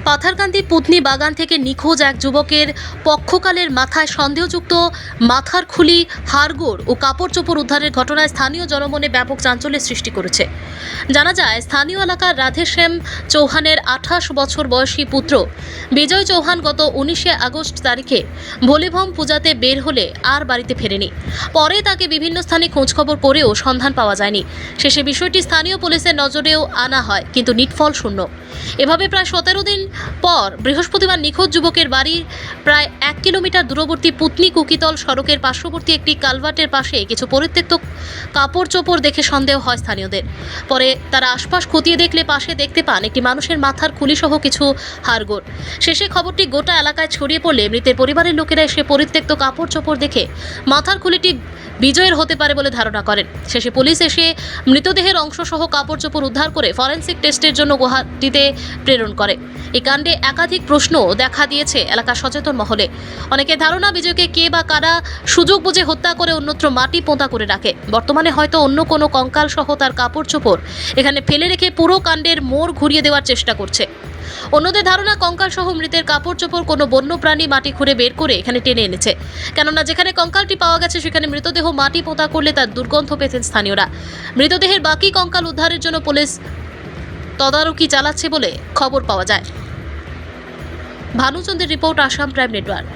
পাথারকান্দি পুতনি বাগান থেকে নিখোঁজ এক যুবকের পক্ষকালের মাথায় সন্দেহযুক্ত মাথার খুলি, হাড়গোড় ও কাপড় চোপড় উদ্ধারের ঘটনায় স্থানীয় জনমনে ব্যাপক চাঞ্চল্যের সৃষ্টি করেছে। জানা যায়, স্থানীয় এলাকার রাধেশ্যাম চৌহানের 28 বছর বয়সী পুত্র বিজয় চৌহান গত 19 আগস্ট তারিখে ভোলেভম পূজাতে বের হলে আর বাড়িতে ফেরেনি। পরে তাকে বিভিন্ন স্থানে খোঁজখবর করেও সন্ধান পাওয়া যায়নি। শেষে বিষয়টি স্থানীয় পুলিশের নজরেও আনা হয়, কিন্তু নিটফল শূন্য। এভাবে প্রায় 17 দিন পর বৃহস্পতিবার নিখোঁজ যুবকের বাড়ির প্রায় 1 কিলোমিটার দূরবর্তী পুতনি কুকিতল সড়কের পার্শ্ববর্তী একটি কালভার্টের পাশে কিছু পরিত্যক্ত কাপড় চোপড় দেখে সন্দেহ হয় স্থানীয়দের। পরে তারা আশপাশ খতিয়ে দেখলে পাশে দেখতে পান একটি মানুষের মাথার খুলিসহ কিছু হাড়গোড়। শেষে খবরটি গোটা এলাকায় ছড়িয়ে পড়লে মৃতের পরিবারের লোকেরা এসে পরিত্যক্ত কাপড় চোপড় দেখে মাথার খুলিটি বিজয়ের হতে পারে বলে ধারণা করেন। শেষে পুলিশ এসে মৃতদেহের অংশসহ কাপড় চোপড় উদ্ধার করে ফরেনসিক টেস্টের জন্য গুয়াহাটিতে প্রেরণ করে। এই কাণ্ডে একাধিক প্রশ্ন দেখা দিয়েছে এলাকার সচেতন মহলে। অনেকের ধারণা, বিজয়কে কে বা কারা সুযোগ বুঝে হত্যা করে অন্যত্র মাটি পোঁতা করে রাখে। বর্তমানে হয়তো অন্য কোনো কঙ্কাল সহ তার কাপড় চোপড় এখানে ফেলে রেখে পুরো কাণ্ডের মোড় ঘুরিয়ে দেওয়ার চেষ্টা করছে। অন্যদের ধারণা, কঙ্কাল সহ মৃতের কাপড় চোপড় কোনো বন্য প্রাণী মাটি খুঁড়ে বের করে এখানে টেনে এনেছে। কেননা যেখানে কঙ্কালটি পাওয়া গেছে সেখানে মৃতদেহ মাটি পোঁতা করলে তার দুর্গন্ধ পেতেন স্থানীয়রা। মৃতদেহের বাকি কঙ্কাল উদ্ধারের জন্য পুলিশ তদারকি চালাচ্ছে বলে খবর পাওয়া যায়। ভানুচন্দ্রের রিপোর্ট, আসাম প্রাইম নেটওয়ার্ক।